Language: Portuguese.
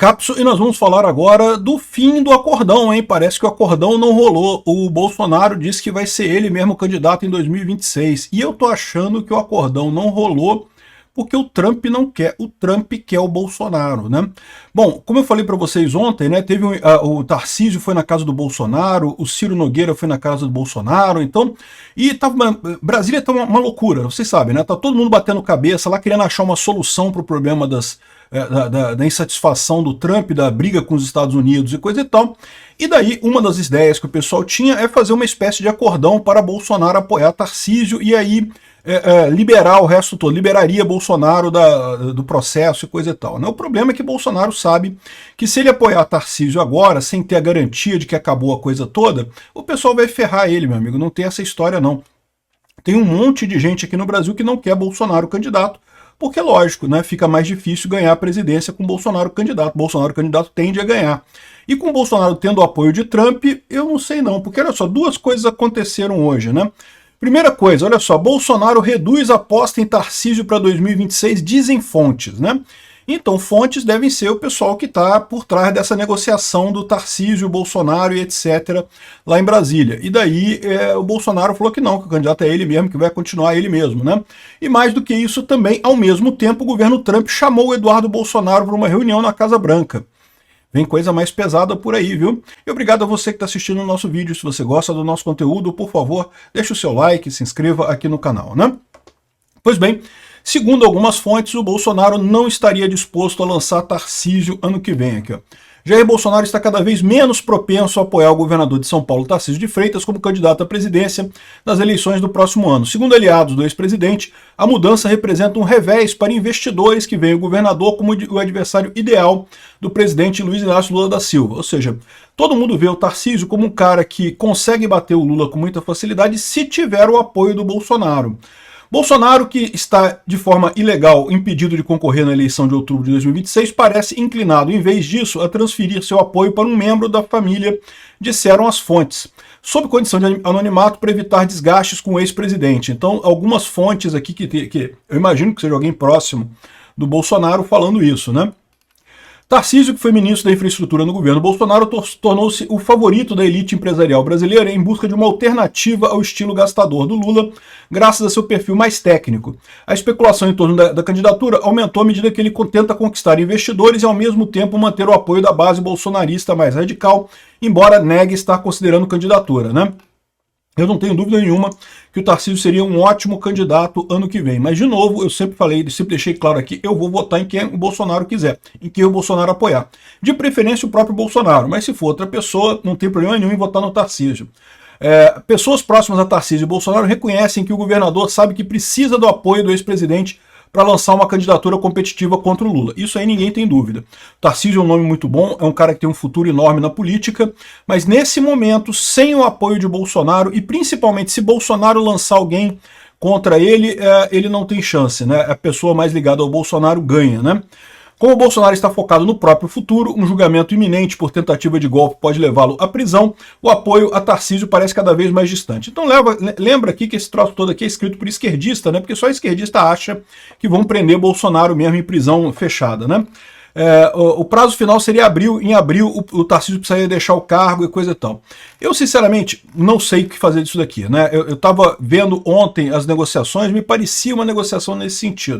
Capso, e nós vamos falar agora do fim do acordão, hein? Parece que o acordão não rolou. O Bolsonaro disse que vai ser ele mesmo candidato em 2026. E eu tô achando que o acordão não rolou porque o Trump não quer. O Trump quer o Bolsonaro, né? Bom, como eu falei para vocês ontem, né? Teve o Tarcísio foi na casa do Bolsonaro, o Ciro Nogueira foi na casa do Bolsonaro, então. E Brasília tá uma loucura, vocês sabem, né? Tá todo mundo batendo cabeça lá, querendo achar uma solução para o problema da insatisfação do Trump, da briga com os Estados Unidos e coisa e tal. E daí, uma das ideias que o pessoal tinha é fazer uma espécie de acordão para Bolsonaro apoiar Tarcísio e aí liberar o resto todo, liberaria Bolsonaro do processo e coisa e tal. Né? O problema é que Bolsonaro sabe que se ele apoiar Tarcísio agora, sem ter a garantia de que acabou a coisa toda, o pessoal vai ferrar ele, meu amigo, não tem essa história não. Tem um monte de gente aqui no Brasil que não quer Bolsonaro candidato, porque, lógico, né, fica mais difícil ganhar a presidência com Bolsonaro candidato. Bolsonaro candidato tende a ganhar. E com Bolsonaro tendo o apoio de Trump, eu não sei não, porque olha só, duas coisas aconteceram hoje, né? Primeira coisa, olha só, Bolsonaro reduz a aposta em Tarcísio para 2026, dizem fontes, né? Então, fontes devem ser o pessoal que está por trás dessa negociação do Tarcísio, Bolsonaro e etc. lá em Brasília. E daí o Bolsonaro falou que não, que o candidato é ele mesmo, que vai continuar ele mesmo, né? E mais do que isso também, ao mesmo tempo, o governo Trump chamou o Eduardo Bolsonaro para uma reunião na Casa Branca. Vem coisa mais pesada por aí, viu? E obrigado a você que está assistindo o nosso vídeo. Se você gosta do nosso conteúdo, por favor, deixe o seu like, se inscreva aqui no canal, né? Pois bem, segundo algumas fontes, o Bolsonaro não estaria disposto a lançar Tarcísio ano que vem. Aqui, ó. Jair Bolsonaro está cada vez menos propenso a apoiar o governador de São Paulo, Tarcísio de Freitas, como candidato à presidência nas eleições do próximo ano. Segundo aliados do ex-presidente, a mudança representa um revés para investidores que veem o governador como o adversário ideal do presidente Luiz Inácio Lula da Silva. Ou seja, todo mundo vê o Tarcísio como um cara que consegue bater o Lula com muita facilidade se tiver o apoio do Bolsonaro. Bolsonaro, que está de forma ilegal impedido de concorrer na eleição de outubro de 2026, parece inclinado, em vez disso, a transferir seu apoio para um membro da família, disseram as fontes, sob condição de anonimato para evitar desgastes com o ex-presidente. Então, algumas fontes aqui que eu imagino que seja alguém próximo do Bolsonaro falando isso, né? Tarcísio, que foi ministro da Infraestrutura no governo Bolsonaro, tornou-se o favorito da elite empresarial brasileira em busca de uma alternativa ao estilo gastador do Lula, graças a seu perfil mais técnico. A especulação em torno da candidatura aumentou à medida que ele tenta conquistar investidores e, ao mesmo tempo, manter o apoio da base bolsonarista mais radical, embora negue estar considerando candidatura, né? Eu não tenho dúvida nenhuma que o Tarcísio seria um ótimo candidato ano que vem. Mas, de novo, eu sempre falei, sempre deixei claro aqui, eu vou votar em quem o Bolsonaro quiser, em quem o Bolsonaro apoiar. De preferência o próprio Bolsonaro, mas se for outra pessoa, não tem problema nenhum em votar no Tarcísio. Pessoas próximas a Tarcísio e Bolsonaro reconhecem que o governador sabe que precisa do apoio do ex-presidente para lançar uma candidatura competitiva contra o Lula. Isso aí ninguém tem dúvida. Tarcísio é um nome muito bom, é um cara que tem um futuro enorme na política, mas nesse momento, sem o apoio de Bolsonaro, e principalmente se Bolsonaro lançar alguém contra ele, ele não tem chance, né? A pessoa mais ligada ao Bolsonaro ganha, né? Como o Bolsonaro está focado no próprio futuro, um julgamento iminente por tentativa de golpe pode levá-lo à prisão, o apoio a Tarcísio parece cada vez mais distante. Então lembra aqui que esse troço todo aqui é escrito por esquerdista, né? Porque só esquerdista acha que vão prender Bolsonaro mesmo em prisão fechada, né? O prazo final seria em abril, o Tarcísio precisaria deixar o cargo e coisa e tal. Eu, sinceramente, não sei o que fazer disso daqui, né? Eu estava vendo ontem as negociações, me parecia uma negociação nesse sentido.